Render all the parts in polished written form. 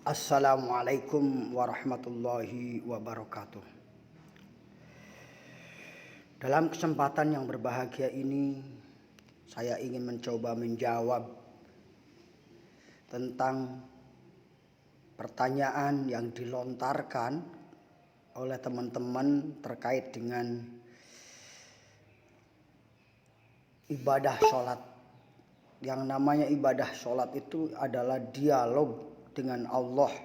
Assalamualaikum warahmatullahi wabarakatuh. Dalam kesempatan yang berbahagia ini, saya ingin mencoba menjawab tentang pertanyaan yang dilontarkan oleh teman-teman terkait dengan ibadah sholat. Yang namanya ibadah sholat itu adalah dialog dengan Allah,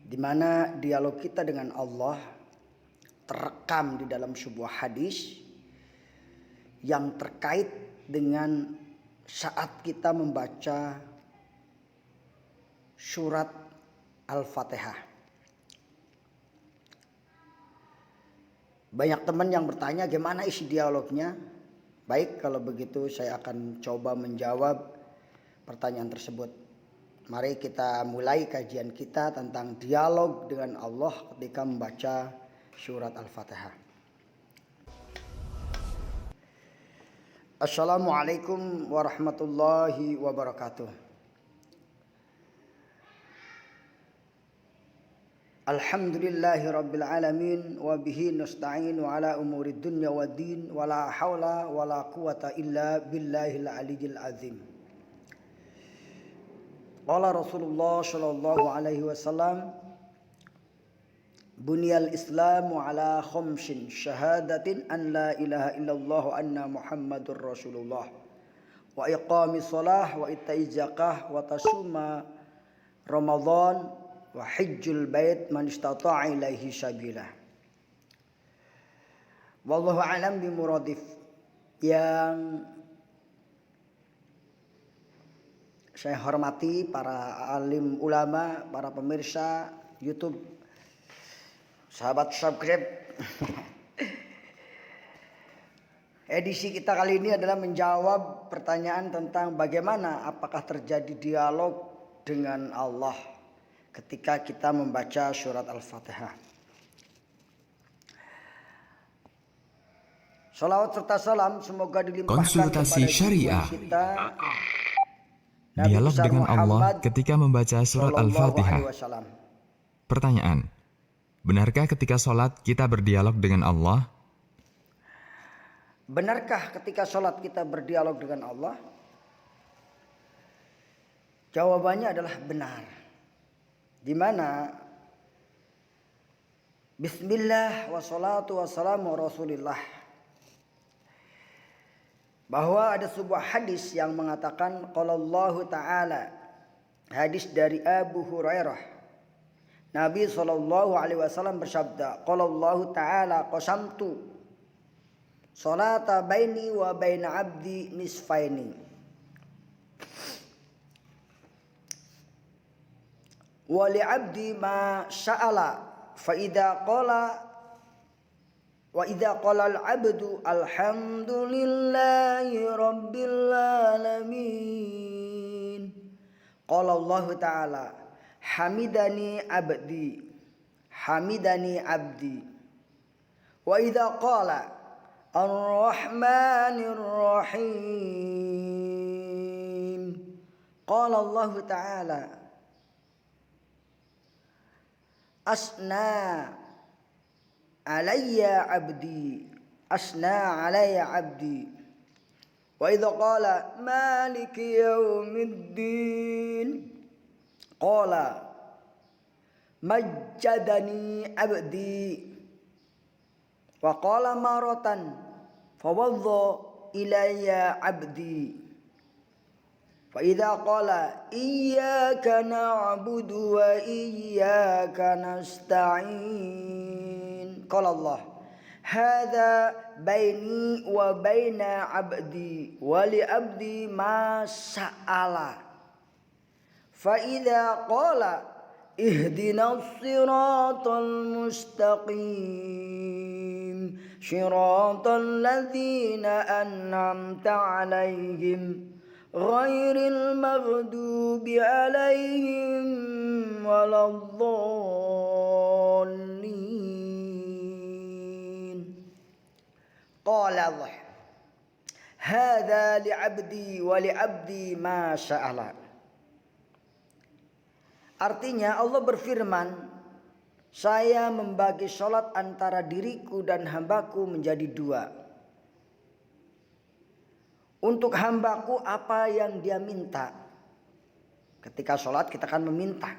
di mana dialog kita dengan Allah terekam di dalam sebuah hadis yang terkait dengan saat kita membaca surat Al-Fatihah. Banyak teman yang bertanya gimana isi dialognya. Baik, kalau begitu saya akan coba menjawab pertanyaan tersebut. Mari kita mulai kajian kita tentang dialog dengan Allah ketika membaca surat Al-Fatihah. Assalamualaikum warahmatullahi wabarakatuh. Alhamdulillahi rabbil alamin wa bihi nasta'inu ala umurid dunya waddin wa la hawla wa la quwata illa billahil aliyyil azim. Qala Rasulullah sallallahu alaihi wasallam, Bunyal Islamu ala khamsin syahadatin an la ilaha illallah wa anna Muhammadur Rasulullah wa iqamis shalah wa ittaiz zakah wa tasuma Ramadan wa hajjul bait man istata'a ilaihi sabila. Wallahu a'lam bimuradif. Yang saya hormati para alim ulama, para pemirsa YouTube, sahabat subscribe. Edisi kita kali ini adalah menjawab pertanyaan tentang bagaimana apakah terjadi dialog dengan Allah ketika kita membaca surat Al-Fatihah. Salawat serta salam semoga dilimpahkan Konsultasi kepada Syariah. kita, Dialog dengan Allah ketika membaca surat Al-Fatihah. Pertanyaan: benarkah ketika sholat kita berdialog dengan Allah? Benarkah ketika sholat kita berdialog dengan Allah? Jawabannya adalah benar. Di mana Bismillah wassalatu wassalamu Rasulillah, bahwa ada sebuah hadis yang mengatakan qala Allah Ta'ala, hadis dari Abu Hurairah. Nabi SAW bersabda, qala Allah Ta'ala qasamtu salata baini wa baina abdi nisfaini wa li abdi ma sa'ala fa idza qala wa idza qala al abdu alhamdulillahi rabbil alamin qala Allah Ta'ala hamidani abdi wa idza qala ar-rahmanir rahim qala Allah Ta'ala asna alayya abdi wa idza qala maliki yaumiddin qala majjadani abdi wa qala maratan fawadha ilayya abdi fa idza qala iyyaka na'budu wa iyyaka nasta'in qala Allah hadza baini wa baina abdi wa li abdi ma sa'ala fa idza qala ihdinas siratal mustaqim siratal ladzina an'amta 'alaihim ghairil maghdubi 'alaihim waladdallin. Qala Allah hadza li'abdi wa li'abdi ma sa'ala. Artinya Allah berfirman, saya membagi sholat antara diriku dan hambaku menjadi dua. Untuk hambaku apa yang dia minta. Ketika sholat kita akan meminta.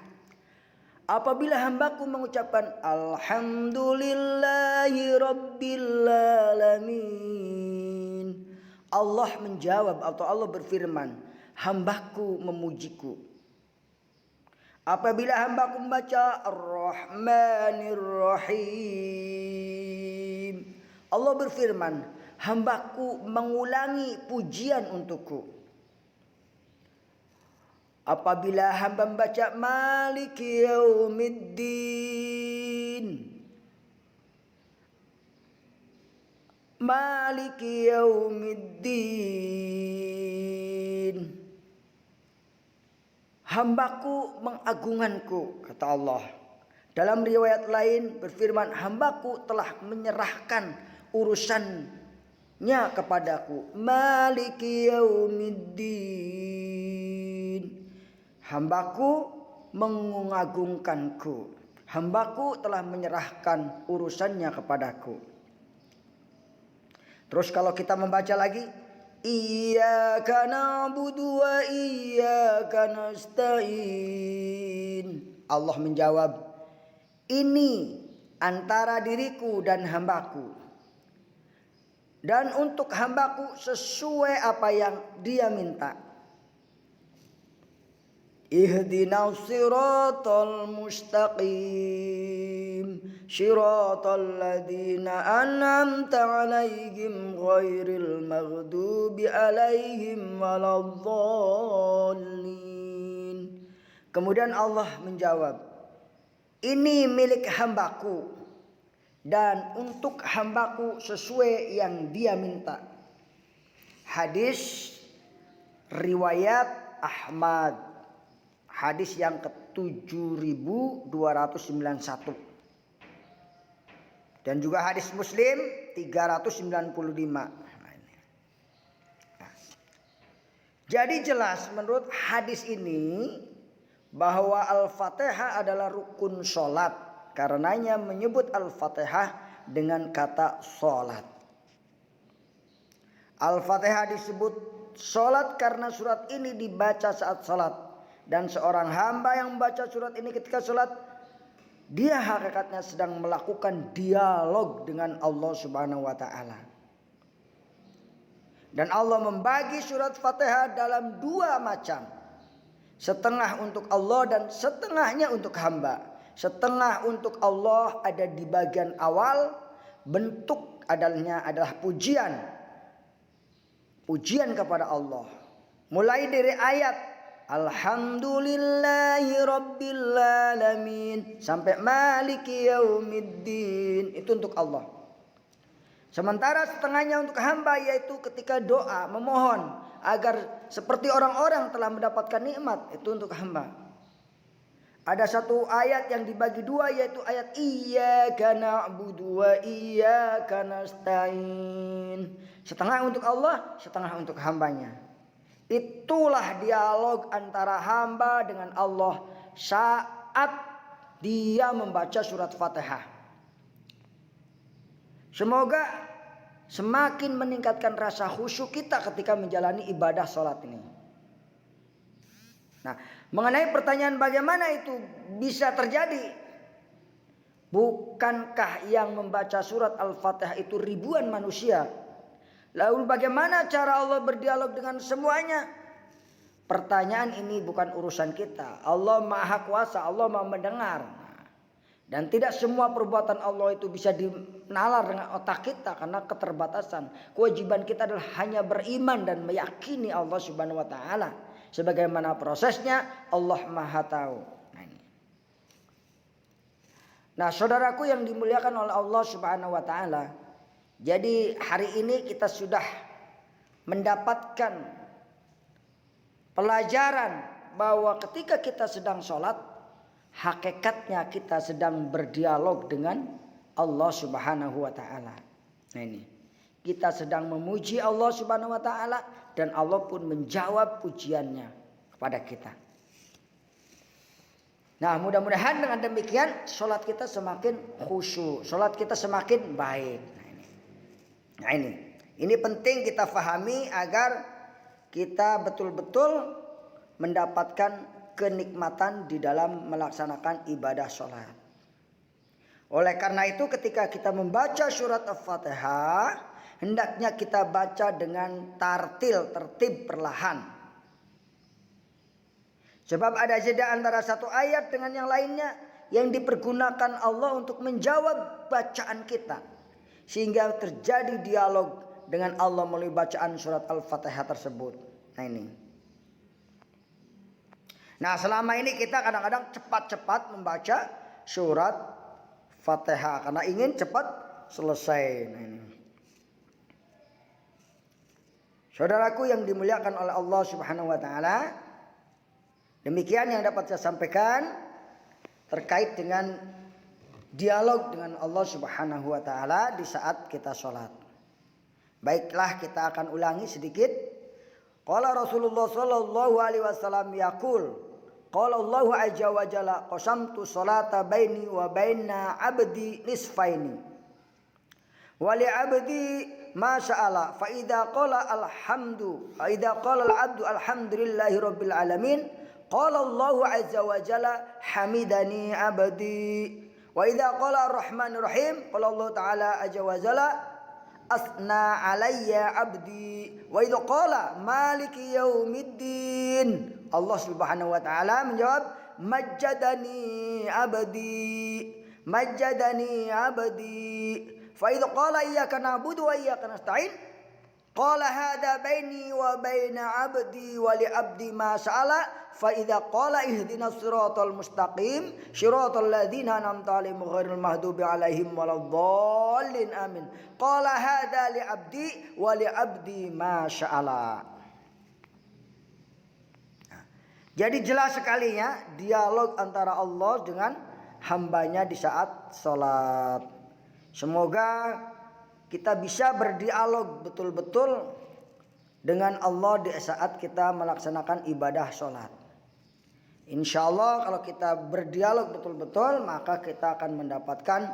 Apabila hambaku mengucapkan Alhamdulillahi Rabbil Alamin, Allah menjawab atau Allah berfirman, hambaku memujiku. Apabila hambaku membaca Ar-Rahmanir Rahim, Allah berfirman, hambaku mengulangi pujian untukku. Apabila hamba membaca Maliki Yaumiddin, Maliki Yaumiddin, hambaku mengagunganku, kata Allah. Dalam riwayat lain berfirman, hambaku telah menyerahkan urusannya kepadaku. Maliki Yaumiddin, hambaku mengagungkanku. Hambaku telah menyerahkan urusannya kepadaku. Terus kalau kita membaca lagi, Iyyaka na'budu wa iyyaka nasta'in, Allah menjawab, ini antara diriku dan hambaku, dan untuk hambaku sesuai apa yang dia minta. Ihdinas siratal mustaqim, siratal ladzina an'amta 'alaihim ghairil maghdubi 'alaihim waladdallin. Kemudian Allah menjawab, ini milik hambaku dan untuk hambaku sesuai yang dia minta. Hadis riwayat Ahmad. Hadis yang ke-7291. Dan juga hadis Muslim 395. Jadi jelas menurut hadis ini bahwa Al-Fatihah adalah rukun sholat. Karenanya menyebut Al-Fatihah dengan kata sholat. Al-Fatihah disebut sholat karena surat ini dibaca saat sholat. Dan seorang hamba yang membaca surat ini ketika sholat, dia hakikatnya sedang melakukan dialog dengan Allah Subhanahu wa ta'ala. Dan Allah membagi surat Fatihah dalam dua macam. Setengah untuk Allah dan setengahnya untuk hamba. Setengah untuk Allah ada di bagian awal, bentuk adalah pujian. Pujian kepada Allah. Mulai dari ayat Alhamdulillahi Rabbil Alamin sampai Maliki Yaumiddin, itu untuk Allah. Sementara setengahnya untuk hamba, yaitu ketika doa memohon agar seperti orang-orang telah mendapatkan nikmat, itu untuk hamba. Ada satu ayat yang dibagi dua, yaitu ayat Iyyaka na'budu wa iyyaka nasta'in. Setengah untuk Allah, setengah untuk hambanya. Itulah dialog antara hamba dengan Allah saat dia membaca surat Fatihah. Semoga semakin meningkatkan rasa khusyuk kita ketika menjalani ibadah sholat ini. Nah, mengenai pertanyaan bagaimana itu bisa terjadi? Bukankah yang membaca surat Al-Fatihah itu ribuan manusia? Lalu bagaimana cara Allah berdialog dengan semuanya? Pertanyaan ini bukan urusan kita. Allah Maha Kuasa, Allah Maha mendengar. Dan tidak semua perbuatan Allah itu bisa dinalar dengan otak kita karena keterbatasan. Kewajiban kita adalah hanya beriman dan meyakini Allah Subhanahu wa taala. Sebagaimana prosesnya Allah Maha tahu. Nah, saudaraku yang dimuliakan oleh Allah Subhanahu wa taala, jadi hari ini kita sudah mendapatkan pelajaran bahwa ketika kita sedang sholat, hakikatnya kita sedang berdialog dengan Allah Subhanahu wa ta'ala. Nah ini, kita sedang memuji Allah Subhanahu wa ta'ala dan Allah pun menjawab pujiannya kepada kita. Nah, mudah-mudahan dengan demikian sholat kita semakin khusyuk, sholat kita semakin baik. Nah ini penting kita fahami agar kita betul-betul mendapatkan kenikmatan di dalam melaksanakan ibadah sholat. Oleh karena itu ketika kita membaca surat Al-Fatihah, hendaknya kita baca dengan tertib perlahan. Sebab ada jeda antara satu ayat dengan yang lainnya yang dipergunakan Allah untuk menjawab bacaan kita. Sehingga terjadi dialog dengan Allah melalui bacaan surat Al-Fatihah tersebut. Nah ini. Nah selama ini kita kadang-kadang cepat-cepat membaca surat Fatihah. Karena ingin cepat selesai. Nah ini. Saudaraku yang dimuliakan oleh Allah Subhanahu wa Ta'ala. Demikian yang dapat saya sampaikan terkait dengan dialog dengan Allah Subhanahu wa Ta'ala di saat kita sholat. Baiklah, kita akan ulangi sedikit. Qala Rasulullah sallallahu alaihi wasallam yaqul, qala Allah azza wa jalla qasamtu sholata baini wa baina abdi nisfaini. Wa li abdi ma sa'ala fa idza qala al-abdu alhamdulillahi rabbil alamin qala Allah azza wa jalla hamidani abdi. Wa idza qala ar-rahmanir rahim qala Allah ta'ala azza wa jalla asna alayya abdi. Wa idza qala maliki yaumiddin Allah subhanahu wa ta'ala menjawab majjadani abdi. Fa idza qala iyyaka na'budu wa iyyaka nasta'in qala hadha baini wa baina abdi wa li abdi ma sa'ala fa idza qala ihdinas siratal mustaqim siratal ladzina an'amta 'alaihim ghairil maghdubi 'alaihim waladdallin amin qala hadha li abdi wa li abdi ma sa'ala. Jadi jelas sekali ya dialog antara Allah dengan hambanya di saat sholat. Semoga kita bisa berdialog betul-betul dengan Allah di saat kita melaksanakan ibadah sholat. Insya Allah kalau kita berdialog betul-betul maka kita akan mendapatkan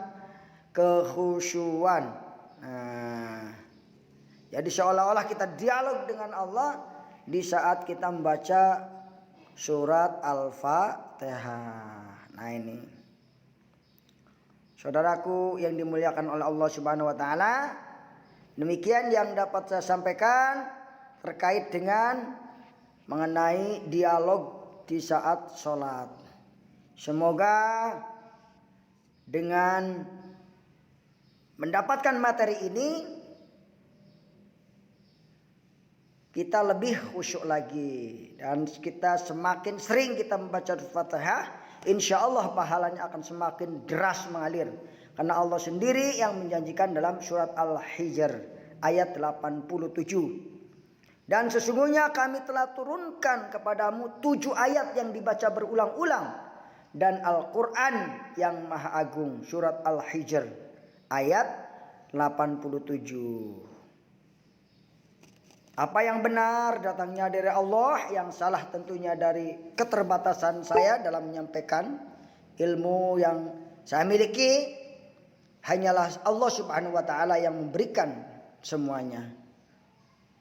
kekhusyuan. Jadi seolah-olah kita dialog dengan Allah di saat kita membaca surat Al-Fatihah. Nah ini. Saudaraku yang dimuliakan oleh Allah Subhanahu wa Ta'ala, demikian yang dapat saya sampaikan terkait dengan mengenai dialog di saat sholat. Semoga dengan mendapatkan materi ini kita lebih khusyuk lagi dan kita semakin sering kita membaca Al-Fatihah. Insya Allah pahalanya akan semakin deras mengalir. Karena Allah sendiri yang menjanjikan dalam surat Al-Hijr ayat 87. Dan sesungguhnya kami telah turunkan kepadamu 7 ayat yang dibaca berulang-ulang. Dan Al-Quran yang Maha Agung surat Al-Hijr ayat 87. Apa yang benar datangnya dari Allah, yang salah tentunya dari keterbatasan saya dalam menyampaikan ilmu yang saya miliki. Hanyalah Allah Subhanahu wa Ta'ala yang memberikan semuanya.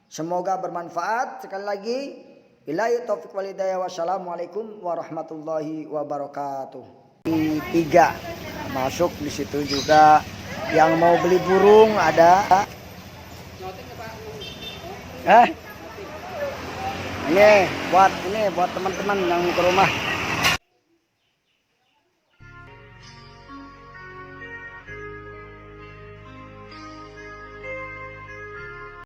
Semoga bermanfaat. Sekali lagi, billahi taufiq wal hidayah. Wassalamualaikum warahmatullahi wabarakatuh. 3 masuk di situ juga yang mau beli burung ada. Ini buat teman-teman yang ke rumah.